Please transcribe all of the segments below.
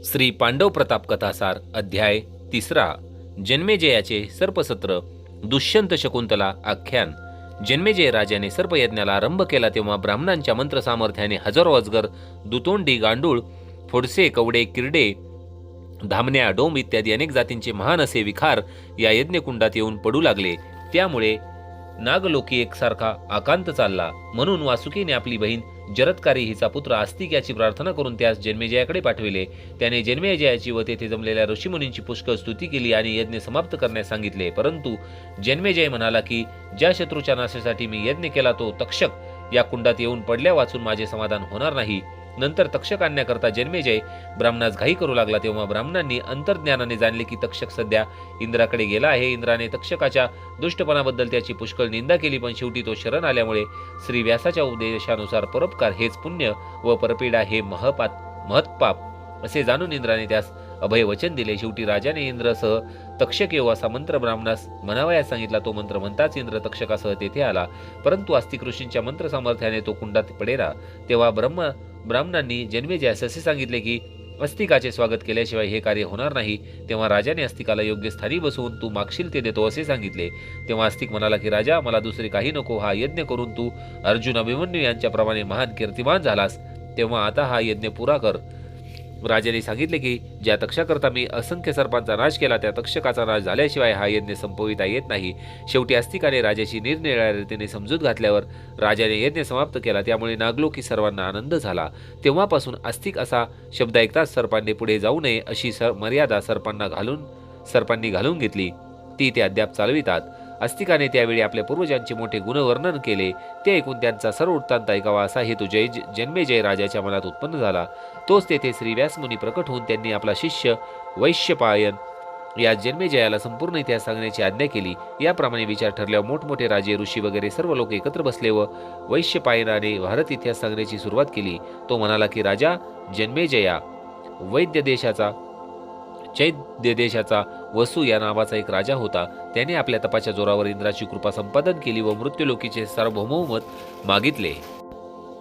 श्री पांडव प्रताप कथासार अध्याय 3 जन्मेजयाचे सर्पसत्र दुष्यंत शकुंतला आख्यान। जन्मेजय राजाने सर्पयज्ञाला आरंभ केला तेव्हा ब्राह्मणांच्या मंत्र सामर्थ्याने हजारो अजगर, दुतोंडी, गांडूळ, फोडसे, कवडे, किरडे, धामण्या, डोम इत्यादी अनेक जातींचे महान असे विखार या यज्ञकुंडात येऊन पडू लागले। त्यामुळे नागलोकी एकसारखा आकांत चालला। म्हणून वासुकीने आपली बहीण जरत्कारी हिचा पुत्र आस्तिक याची प्रार्थना करून त्यास जन्मेजयाकडे पाठविले। त्याने जन्मेजयाची व तेथे जमलेल्या ऋषीमुनींची पुष्कळ स्तुती केली आणि यज्ञ समाप्त करण्यास सांगितले। परंतु जन्मेजय म्हणाला की ज्या शत्रूच्या नाशासाठी मी यज्ञ केला तो तक्षक या कुंडात येऊन पडल्या वाचून माझे समाधान होणार नाही। नंतर तक्षक आणण्याकरता जन्मेजय ब्राह्मणास घाई करू लागला तेव्हा ब्राह्मणांनी अंतर्ज्ञानाने जाणले की तक्षक सध्या इंद्राकडे गेला आहे। इंद्राने तक्षकाच्या दुष्टपणाबद्दल त्याची पुष्कळ निंदा केली, पण शेवटी तो शरण आल्यामुळे श्री व्यासाच्या उपदेशानुसार परोपकार हेच पुण्य व परपीडा हे महत्पाप असे जाणून इंद्राने त्यास अभय वचन दिले। शेवटी राजाने इंद्रसह तक्षक येऊ असा मंत्र ब्राह्मणास म्हणावयास सांगितला। तो मंत्र म्हणताच इंद्र तक्षकासह तेथे आला, परंतु आस्तिक ऋषींच्या मंत्र सामर्थ्याने तो कुंडात पडेला। तेव्हा ब्राह्मणांनी जन्मेजयास असे सांगितले की अस्तिकाचे स्वागत केल्याशिवाय हे कार्य होणार नाही। तेव्हा राजाने अस्तिकाला योग्य स्थानी बसवून तू मागशील ते देतो असे सांगितले। तेव्हा अस्तिक म्हणाला की राजा, मला दुसरे काही नको, हा यज्ञ करून तू अर्जुन, अभिमन्यू यांच्याप्रमाणे महान कीर्तिमान झालास, तेव्हा आता हा यज्ञ पुरा कर। राजाने सांगितले की ज्या तक्षाकरता मी असंख्य सर्पांचा नाश केला त्या तक्षकाचा नाश झाल्याशिवाय हा यज्ञ संपविता येत नाही। शेवटी अस्तिकाने राजाची निरनिराळ्या रीतीने समजूत घातल्यावर राजाने यज्ञ समाप्त केला। त्यामुळे नागलोकी सर्वांना आनंद झाला। तेव्हापासून अस्तिक असा शब्द ऐकताच सर्पांनी पुढे जाऊ नये अशी मर्यादा सर्पांनी घालून घेतली, ती ते अद्याप चालवितात। अस्तिकाने त्यावेळी आपल्या पूर्वजांचे मोठे गुणवर्णन केले, ते ऐकून त्यांचा सर्व वृत्तांत ऐकावा असा हेतू जन्मेजय राजाच्या मनात उत्पन्न झाला। तोच तेथे श्री व्यासमुनी प्रकट होऊन त्यांनी आपला शिष्य वैश्यपायन या जन्मेजयाला संपूर्ण इतिहास सांगण्याची आज्ञा केली। याप्रमाणे विचार ठरल्यावर मोठमोठे राजे, ऋषी वगैरे सर्व लोक एकत्र बसले व वैश्यपायनाने भारत इतिहास सांगण्याची सुरुवात केली। तो म्हणाला की राजा जन्मेजया, चैद्य देशाचा वसु या नावाचा एक राजा होता। त्याने आपल्या तपाच्या जोरावर इंद्राची कृपा संपादन केली व मृत्यूलोकीचे सार्वभौमत्व मागितले।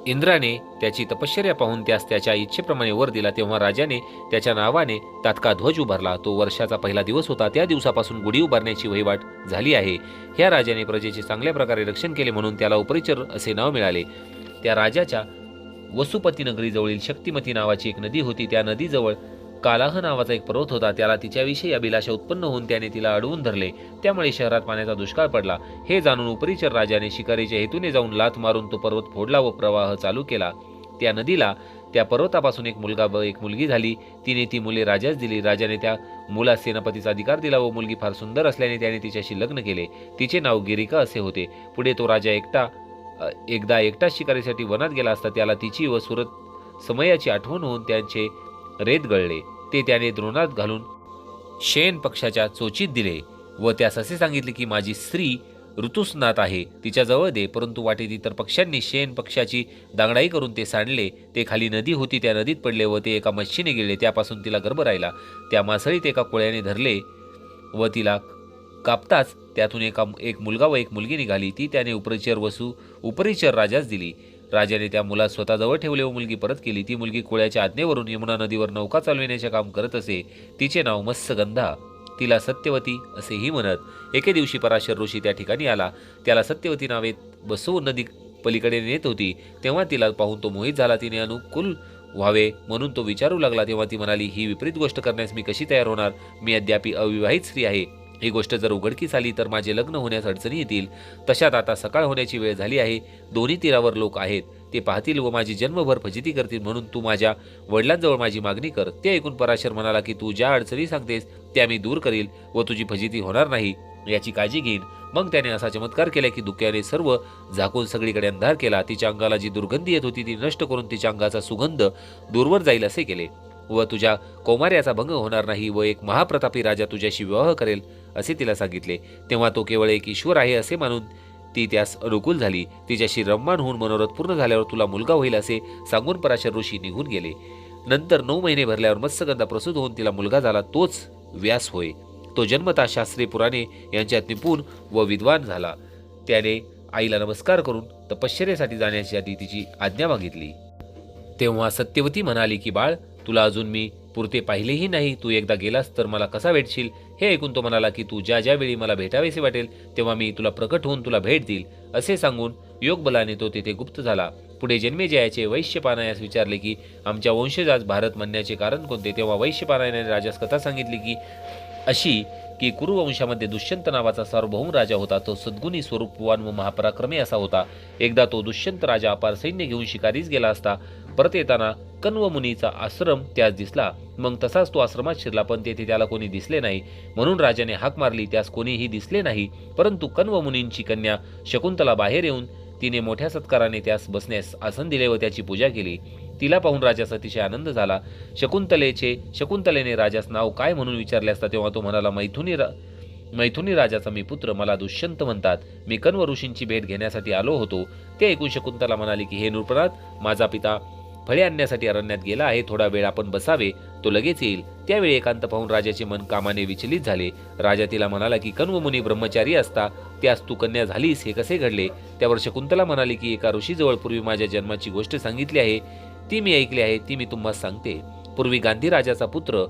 इंद्राने त्याची तपश्चर्या पाहून त्यास त्याच्या इच्छेप्रमाणे वर दिला। तेव्हा राजाने त्याच्या नावाने तात्काळ ध्वज उभारला। तो वर्षाचा पहिला दिवस होता। त्या दिवसापासून गुढी उभारण्याची वहिवाट झाली आहे। ह्या राजाने प्रजेचे चांगल्या प्रकारे रक्षण केले म्हणून त्याला उपरिचर असे नाव मिळाले। त्या राजाच्या वसुपती नगरीजवळील शक्तिमती नावाची एक नदी होती। त्या नदीजवळ कालाह नावाचा एक पर्वत होता। त्याला तिच्याविषयी अभिलाषा उत्पन्न होऊन त्याने तिला अडवून धरले। त्यामुळे शहरात पाण्याचा दुष्काळ पडला। हे जाणून उपरिचर राजाने शिकारीच्या हेतूने जाऊन लाथ मारून तो पर्वत फोडला व प्रवाह चालू केला। त्या नदीला त्या पर्वतापासून एक मुलगा व एक मुलगी झाली। तिने ती मुले राजास दिली। राजाने त्या मुलास सेनापतीचा अधिकार दिला व मुलगी फार सुंदर असल्याने त्याने तिच्याशी लग्न केले। तिचे नाव गिरिका असे होते। पुढे तो राजा एकदा एकटा शिकारीसाठी वनात गेला असता त्याला तिची व सुरत समयाची आठवण होऊन त्यांचे रेत गळले। ते त्याने द्रोणात घालून शयन पक्षाच्या चोचीत दिले व त्यास असे सांगितले की माझी स्त्री ऋतुस्नात आहे, तिच्या जवळ दे। परंतु वाटेत इतर पक्षांनी शयन पक्षाची दांगडाई करून ते सांडले। ते खाली नदी होती, त्या नदीत पडले व ते एका मच्छीने गिळले। त्यापासून तिला गर्भ राहिला। त्या मासळीत एका कोळ्याने धरले व तिला कापताच त्यातून एक मुलगा व एक मुलगी निघाली। ती त्याने उपरिचर राजास दिली। राजाने त्या मुलास स्वतःजवळ ठेवले व मुलगी परत केली। ती मुलगी कोळ्याच्या आज्ञेवरून यमुना नदीवर नौका चालविण्याचे काम करत असे। तिचे नाव मत्स्यगंधा, तिला सत्यवती असेही म्हणत। एके दिवशी पराशर ऋषी त्या ठिकाणी आला। त्याला सत्यवती नावे बसवून नदी पलीकडे नेत होती। तेव्हा तिला पाहून तो मोहित झाला। तिने अनुकूल व्हावे म्हणून तो विचारू लागला। तेव्हा ती म्हणाली, ही विपरीत गोष्ट करण्यास मी कशी तयार होणार? मी अद्यापि अविवाहित स्त्री आहे। ही गोष्ट जर उघडकीस आली तर माझे लग्न होण्यास अडचणी येतील। तशात आता सकाळ होण्याची वेळ झाली आहे। दोन्ही तीरावर लोक आहेत, ते पाहतील व माझी जन्मभर फजिती करतील। म्हणून तू माझ्या वडिलांजवळ माझी मागणी कर। ते ऐकून पराशर म्हणाला की तू ज्या अडचणी सांगतेस त्या मी दूर करील व तुझी फजिती होणार नाही याची काळजी घेईन। मग त्याने असा चमत्कार केला की धुक्याने सर्व झाकून सगळीकडे अंधार केला। तिच्या अंगाला जी दुर्गंधी येत होती ती नष्ट करून तिच्या अंगाचा सुगंध दूरवर जाईल असे केले व तुझ्या कौमार्याचा भंग होणार नाही व एक महाप्रतापी राजा तुझ्याशी विवाह करेल असे तिला सांगितले। तेव्हा तो केवळ एक ईश्वर आहे असे मानून ती त्यास अनुकूल झाली। तिच्याशी रम्मान होऊन मनोरथ पूर्ण झाल्यावर तुला मुलगा होईल असे सांगून पराशर ऋषी निघून गेले। नंतर 9 महिने भरल्यावर मत्स्यगंधा प्रसूत होऊन तिला मुलगा झाला, तोच व्यास होय। तो जन्मतः शास्त्री पुराणे यांच्यात निपुण व विद्वान झाला। त्याने आईला नमस्कार करून तपश्चर्येसाठी जाण्यासाठी तिची आज्ञा मागितली। तेव्हा सत्यवती म्हणाली की बाळ, तुला अजून मी पुरते पाहिलेही नाही. तू एकदा गेलास तर मला कसा भेटशील? हे ऐकून तो म्हणाला की तू ज्या ज्या वेळी मला भेटावेसे वाटेल तेव्हा मी तुला प्रकट होऊन तुला भेट देईल. असे सांगून योगबलाने तो तेथे गुप्त झाला. पुढे जन्मेजयाचे वैश्यपायनास विचारले की आमच्या वंशजास भारत म्हणण्याचे कारण कोणते? तेव्हा वैश्यपायनाने राजास कथा सांगितली की अशी की कुरुवंशामध्ये दुष्यंत नावाचा सार्वभौम राजा होता. तो सद्गुणी, स्वरूपवान व महापराक्रमी असा होता. एकदा तो दुष्यंत राजा अपार सैन्य घेऊन शिकारीस गेला असता. परत येताना कण्व मुनीचा आश्रम त्यास दिसला. मग तसाच तो आश्रमात शिरला, पण तेथे त्याला कोणी दिसले नाही. म्हणून राजाने हाक मारली, त्यास कोणीही दिसले नाही. परंतु कण्व मुनींची कन्या शकुंतला बाहेर येऊन तिने मोठ्या सत्काराने त्यास बसण्यास आसन दिले व त्याची पूजा केली. तिला पाहून राजास अतिशय आनंद झाला. शकुंतलेने राजास नाव काय म्हणून विचारले असता तेव्हा तो म्हणाला, मैथुनी राजाचा मी पुत्र, मला दुष्यंत म्हणतात. मी कण्व ऋषींची भेट घेण्यासाठी आलो होतो. ते ऐकून शकुंतला म्हणाली की हे नृपनाथ, माझा पिता फळे आणण्यासाठी अरण्यात गेला आहे. थोडा वेळ आपण बसावे, तो लगेच येईल. त्यावेळी एकांत पाहून राजाचे मन कामाने विचलित झाले. राजा तिला म्हणाला की कण्व मुनी ब्रह्मचारी असता त्यास तू कन्या झालीस, हे कसे घडले? त्यावर शकुंतला म्हणाली की एका ऋषीजवळ पूर्वी माझ्या जन्माची गोष्ट सांगितली आहे, ती मी ऐकली आहे, ती मी तुम्हाला सांगते. पूर्वी गांधी राजाचा पुत्र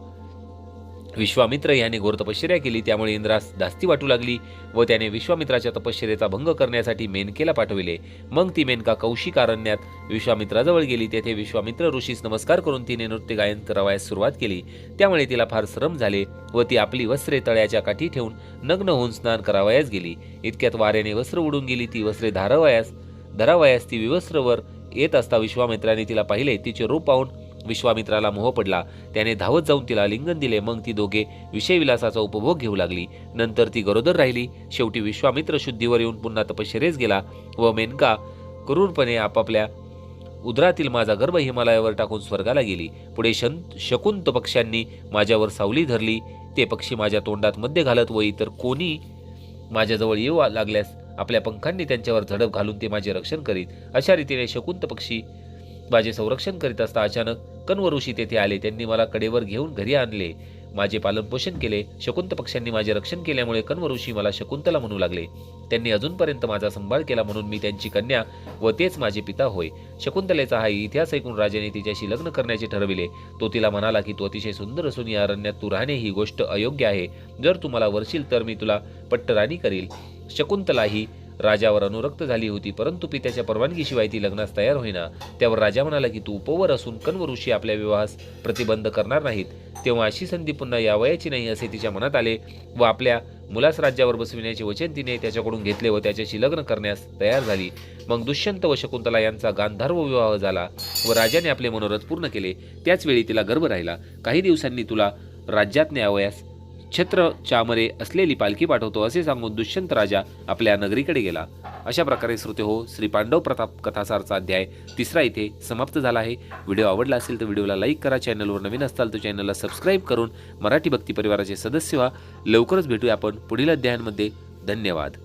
विश्वामित्र याने घोर तपश्चर्या केली. त्यामुळे इंद्रास धास्ती वाटू लागली व त्याने विश्वामित्राच्या तपश्चर्येचा भंग करण्यासाठी मेनकेला पाठविले. मग ती मेनका कौशिकारण्यात विश्वामित्राजवळ गेली. तेथे विश्वामित्र ऋषीस नमस्कार करून तिने नृत्य गायन करावयास सुरुवात केली. त्यामुळे तिला फार श्रम झाले व ती आपली वस्त्रे तळ्याच्या काठी ठेवून नग्न होऊन स्नान करावयास गेली. इतक्यात वाऱ्याने वस्त्र उडून गेली. ती वस्त्रे धरावयास ती विवस्त्रवर येत असता विश्वामित्राने तिला पाहिले. तिचे रूप पाहून विश्वामित्राला मोह पडला. त्याने धावत जाऊन तिला लिंगन दिले. मग ती दोघे विषयविलासाचा उपभोग घेऊ लागली. नंतर ती गरोदर राहिली. शेवटी विश्वामित्र शुद्धीवर येऊन पुन्हा तपश्चर्येस गेला व मेनका क्रूरपणे आपापल्या उदरातील माझा गर्भ हिमालयावर टाकून स्वर्गाला गेली. पुढे शकुंत पक्ष्यांनी माझ्यावर सावली धरली. ते पक्षी माझ्या तोंडात मध्य घालत व इतर कोणी माझ्याजवळ येऊ लागल्यास आपल्या पंखांनी त्यांच्यावर झडप घालून ते माझे रक्षण करीत. अशा रीतीने शकुंत पक्षी माझे संरक्षण करीत असता अचानक कण्व ऋषी तेथे आले. त्यांनी मला कडेवर घेऊन घरी आणले, माझे पालनपोषण केले. शकुंत पक्ष्यांनी माझे रक्षण केल्यामुळे कण्व ऋषी मला शकुंतला म्हणू लागले. त्यांनी अजूनपर्यंत माझा सांभाळ केला म्हणून मी त्यांची कन्या व तेच माझे पिता होय. शकुंतलेचा हा इतिहास ऐकून राजाने तिच्याशी लग्न करण्याचे ठरविले. तो तिला म्हणाला की तू अतिशय सुंदर असून या अरण्यात तू राहणे ही गोष्ट अयोग्य आहे. जर तू मला वरशील तर मी तुला पट्टराणी करील. शकुंतला ही राजावर अनुरक्त झाली होती, परंतु पित्याच्या परवानगीशिवाय ती लग्नास तयार होईना. त्यावर राजा म्हणाला की तू उपवर असून कण्व ऋषी आपल्या विवाहास प्रतिबंध करणार नाहीत, तेव्हा अशी संधी पुन्हा यावयाची नाही असे तिच्या मनात आले व आपल्या मुलास राज्यावर बसविण्याचे वचन तिने त्याच्याकडून घेतले व त्याच्याशी लग्न करण्यास तयार झाली. मग दुष्यंत व शकुंतला यांचा गांधर्व विवाह झाला व राजाने आपले मनोरथ पूर्ण केले. त्याच वेळी तिला गर्भ राहिला. काही दिवसांनी तुला राज्यात न्यावयास छत्र चामरे असलेली पालखी पाठवतो असे सांगून दुष्यंत राजा आपल्या नगरीकडे गेला. अशा प्रकारे श्रोते हो, श्री पांडव प्रताप कथासारचा अध्याय 3 इथे समाप्त झाला आहे. व्हिडिओ आवडला असेल तर व्हिडिओला लाईक करा. चॅनलवर नवीन असाल तर चॅनलला सबस्क्राईब करून मराठी भक्ती परिवाराचे सदस्य व्हा. लवकरच भेटूया आपण पुढील अध्यायांमध्ये. धन्यवाद.